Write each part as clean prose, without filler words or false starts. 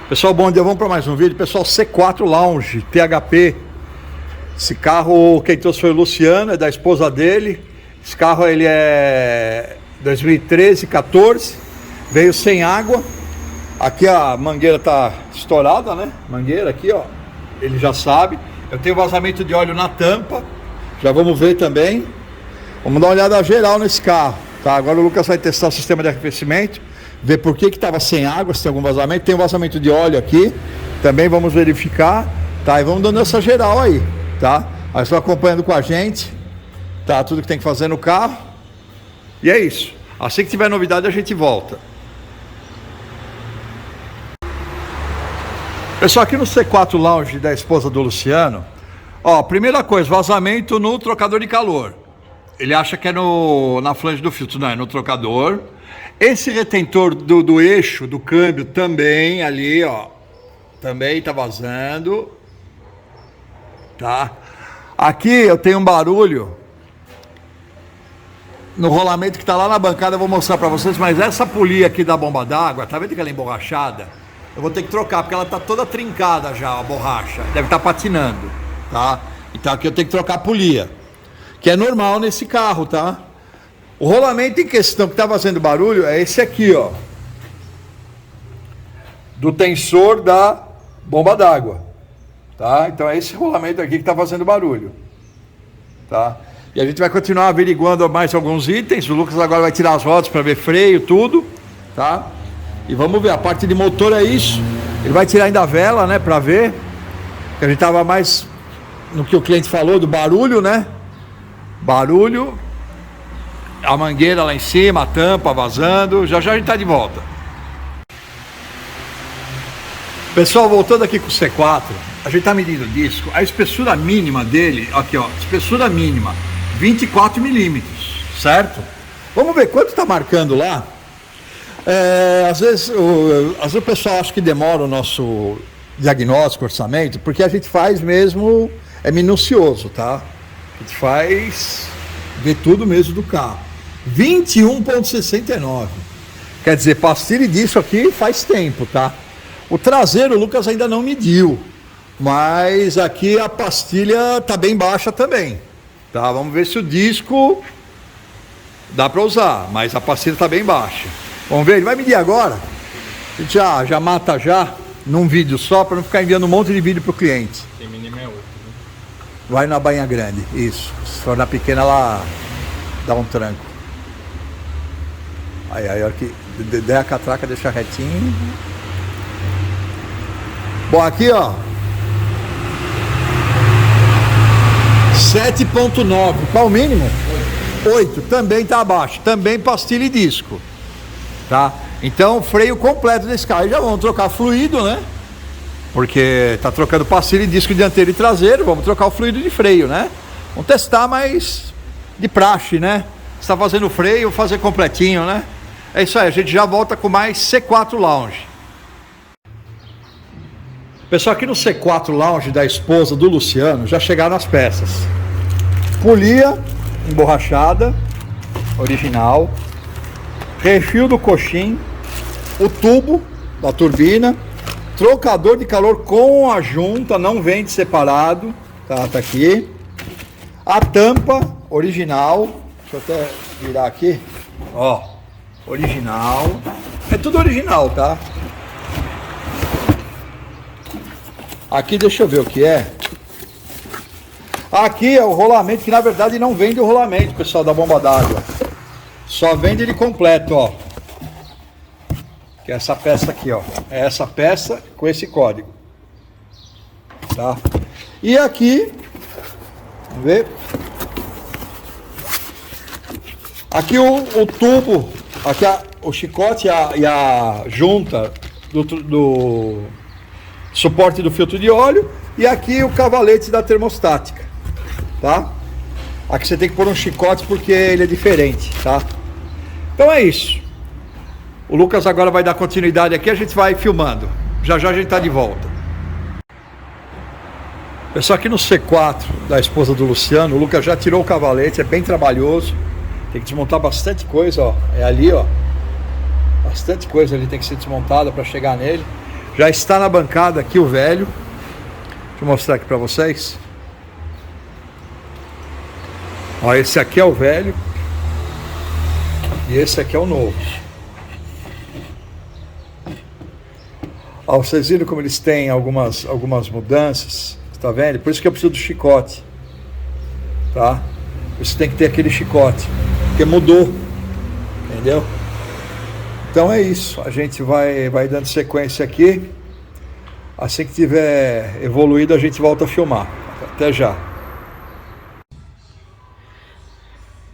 Pessoal, bom dia, vamos para mais um vídeo. Pessoal, C4 Lounge, THP. Esse carro, quem trouxe foi o Luciano, é da esposa dele. Esse carro ele é 2013, 14, veio sem água. Aqui a mangueira tá estourada, né? Mangueira aqui, ó, ele já sabe. Eu tenho vazamento de óleo na tampa, já vamos ver também. Vamos dar uma olhada geral nesse carro, tá? Agora o Lucas vai testar o sistema de arrefecimento, ver por que estava sem água, se tem algum vazamento. Tem um vazamento de óleo aqui, também vamos verificar, tá? E vamos dando essa geral aí, tá? Aí você vai acompanhando com a gente, tá? Tudo que tem que fazer no carro. E é isso. Assim que tiver novidade a gente volta. Pessoal, aqui no C4 Lounge da esposa do Luciano, ó, primeira coisa, vazamento no trocador de calor. Ele acha que é na flange do filtro, não, é no trocador. Esse retentor do eixo, do câmbio também, ali, ó, também tá vazando, tá? Aqui eu tenho um barulho no rolamento que tá lá na bancada, eu vou mostrar pra vocês, mas essa polia aqui da bomba d'água, tá vendo que ela é emborrachada? Eu vou ter que trocar, porque ela tá toda trincada já, a borracha, deve estar patinando, tá? Então aqui eu tenho que trocar a polia, que é normal nesse carro, tá? O rolamento em questão que tá fazendo barulho é esse aqui, ó, do tensor da bomba d'água, tá? Então é esse rolamento aqui que tá fazendo barulho, tá? E a gente vai continuar averiguando mais alguns itens. O Lucas agora vai tirar as rodas para ver freio, tudo, tá? E vamos ver, a parte de motor é isso. Ele vai tirar ainda a vela, né, para ver. Que a gente tava mais no que o cliente falou do barulho, né? Barulho, a mangueira lá em cima, a tampa vazando. Já já a gente tá de volta. Pessoal, voltando aqui com o C4, a gente tá medindo o disco. A espessura mínima dele, aqui ó, espessura mínima 24 milímetros, certo? Vamos ver quanto tá marcando lá. Às vezes o pessoal acha que demora o nosso diagnóstico, orçamento, porque a gente faz mesmo, é minucioso, tá? A gente faz, vê tudo mesmo do carro. 21,69. Quer dizer, pastilha disso aqui faz tempo, tá? O traseiro o Lucas ainda não mediu, mas aqui a pastilha tá bem baixa também, tá? Vamos ver se o disco dá para usar, mas a pastilha tá bem baixa. Vamos ver, ele vai medir agora. A gente já mata já num vídeo só, para não ficar enviando um monte de vídeo pro cliente. Tem mínimo é 8, né? Vai na bainha grande, isso. Se for na pequena, ela dá um tranco. Aí, a hora que der a catraca, deixa retinho. Bom, aqui ó, 7,9. Qual o mínimo? 8. Também tá abaixo. Também pastilha e disco, tá? Então freio completo desse carro. E já vamos trocar fluido, né? Porque tá trocando pastilha e disco dianteiro e traseiro. Vamos trocar o fluido de freio, né? Vamos testar, mas de praxe, né? Você tá fazendo freio, fazer completinho, né? É isso aí, a gente já volta com mais C4 Lounge. Pessoal, aqui no C4 Lounge da esposa do Luciano já chegaram as peças. Polia emborrachada, original. Refil do coxim. O tubo da turbina. Trocador de calor com a junta, não vende separado. Tá aqui. A tampa original. Deixa eu até virar aqui. Ó, original. É tudo original, tá? Aqui deixa eu ver o que é. Aqui é o rolamento, que na verdade não vende o rolamento, pessoal, da bomba d'água. Só vende ele completo, ó. Que é essa peça aqui, ó. É essa peça com esse código, tá? E aqui, vamos ver. Aqui o tubo, aqui o chicote e a junta do suporte do filtro de óleo, e aqui o cavalete da termostática, tá? Aqui você tem que pôr um chicote porque ele é diferente, tá? Então é isso. O Lucas agora vai dar continuidade aqui, a gente vai filmando. Já já a gente tá de volta. Pessoal, aqui no C4 da esposa do Luciano, o Lucas já tirou o cavalete, é bem trabalhoso. Tem que desmontar bastante coisa, ó. É ali, ó. Bastante coisa ali tem que ser desmontada para chegar nele. Já está na bancada aqui o velho. Deixa eu mostrar aqui para vocês. Ó, esse aqui é o velho. E esse aqui é o novo. Ó, vocês viram como eles têm algumas mudanças. Tá vendo? Por isso que eu preciso do chicote. Tá? Você tem que ter aquele chicote. Porque mudou. Entendeu? Então é isso. A gente vai dando sequência aqui. Assim que tiver evoluído, a gente volta a filmar. Até já.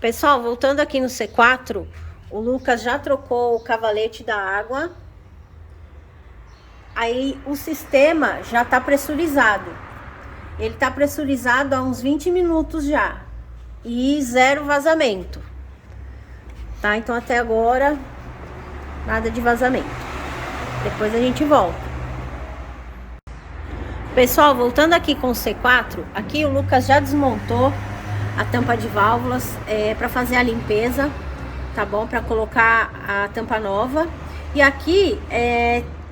Pessoal, voltando aqui no C4, o Lucas já trocou o cavalete da água. Aí o sistema já está pressurizado. Ele está pressurizado há uns 20 minutos já. E zero vazamento. Tá? Então até agora, nada de vazamento. Depois a gente volta. Pessoal, voltando aqui com o C4, aqui o Lucas já desmontou a tampa de válvulas para fazer a limpeza, tá bom? Para colocar a tampa nova. E aqui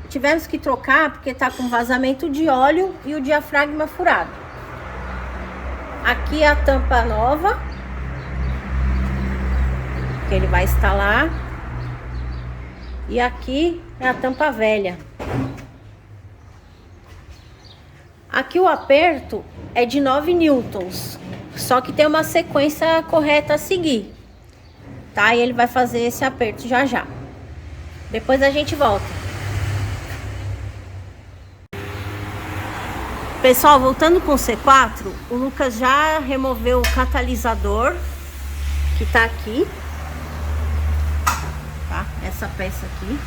tivemos que trocar porque tá com vazamento de óleo e o diafragma furado. Aqui é a tampa nova que ele vai instalar. E aqui é a tampa velha. Aqui o aperto é de 9 newtons, só que tem uma sequência correta a seguir, tá? E ele vai fazer esse aperto já já. Depois a gente volta. Pessoal, voltando com o C4, o Lucas já removeu o catalisador, que tá aqui, tá? Essa peça aqui.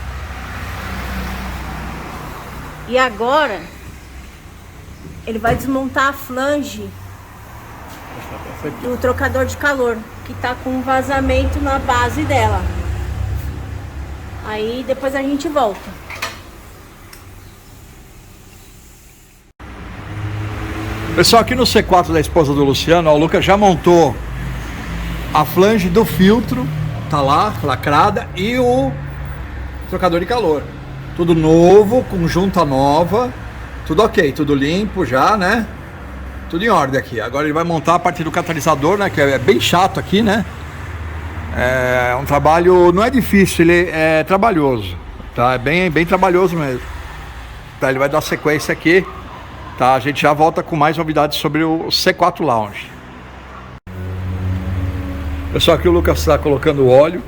E agora ele vai desmontar a flange do trocador de calor, que tá com um vazamento na base dela. Aí depois a gente volta. Pessoal, aqui no C4 da esposa do Luciano, ó, o Lucas já montou a flange do filtro, tá lá, lacrada, e o trocador de calor. Tudo novo, com junta nova. Tudo ok, tudo limpo já, né? Tudo em ordem aqui. Agora ele vai montar a parte do catalisador, né? Que é bem chato aqui, né? É um trabalho, não é difícil, ele é trabalhoso, tá? É bem trabalhoso mesmo. Tá, ele vai dar sequência aqui, tá? A gente já volta com mais novidades sobre o C4 Lounge. Pessoal, aqui o Lucas está colocando o óleo,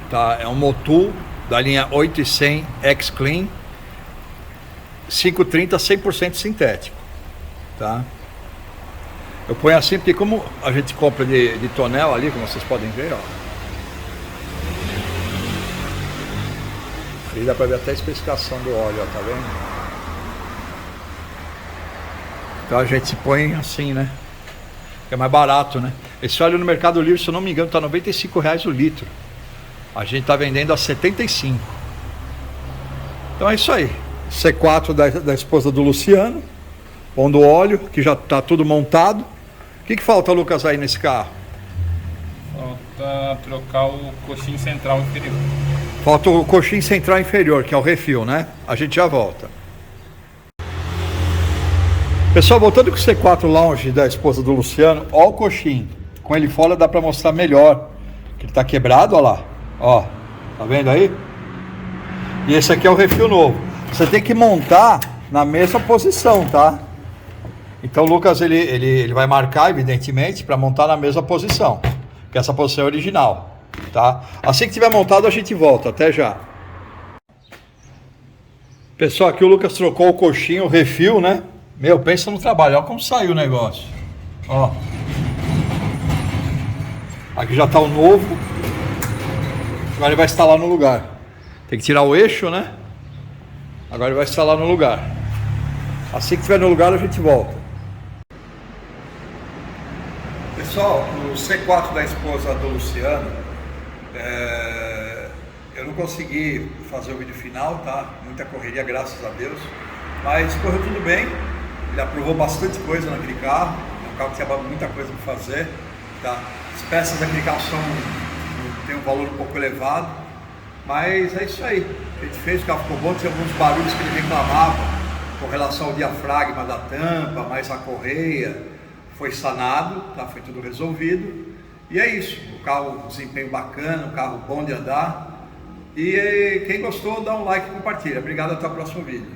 tá? É um Motul da linha 800 X-Clean. 530 100% sintético, tá? Eu ponho assim porque como a gente compra de tonel ali, como vocês podem ver, ó. Ali dá pra ver até a especificação do óleo, ó, tá vendo? Então a gente põe assim, né? É mais barato, né? Esse óleo no Mercado Livre, se eu não me engano, tá R$95 o litro. A gente tá vendendo a 75. Então é isso aí. C4 da esposa do Luciano, pondo óleo, que já está tudo montado. O que falta, Lucas, aí nesse carro? Falta trocar o coxim central inferior. Falta o coxim central inferior, que é o refil, né? A gente já volta. Pessoal, voltando com o C4 Lounge da esposa do Luciano, ó o coxim. Com ele fora dá para mostrar melhor. Que ele está quebrado, ó lá. Ó, tá vendo aí? E esse aqui é o refil novo. Você tem que montar na mesma posição, tá? Então o Lucas ele vai marcar, evidentemente, para montar na mesma posição, que essa posição é original, tá? Assim que tiver montado a gente volta, até já. Pessoal, aqui o Lucas trocou o coxinho, o refil, né? Meu, pensa no trabalho, olha como saiu o negócio. Ó. Aqui já tá o novo. Agora ele vai instalar no lugar. Tem que tirar o eixo, né? Agora ele vai instalar no lugar. Assim que estiver no lugar a gente volta. Pessoal, o C4 da esposa do Luciano, eu não consegui fazer o vídeo final, tá? Muita correria, graças a Deus. Mas correu tudo bem. Ele aprovou bastante coisa naquele carro. É um carro que tinha muita coisa para fazer, tá? As peças daquele carro têm um valor um pouco elevado. Mas é isso aí. A gente fez, o carro ficou bom, tinha alguns barulhos que ele reclamava com relação ao diafragma da tampa, mas a correia foi sanado, tá? Foi tudo resolvido. E é isso, o carro, desempenho bacana, um carro bom de andar. E quem gostou, dá um like e compartilha. Obrigado, até o próximo vídeo.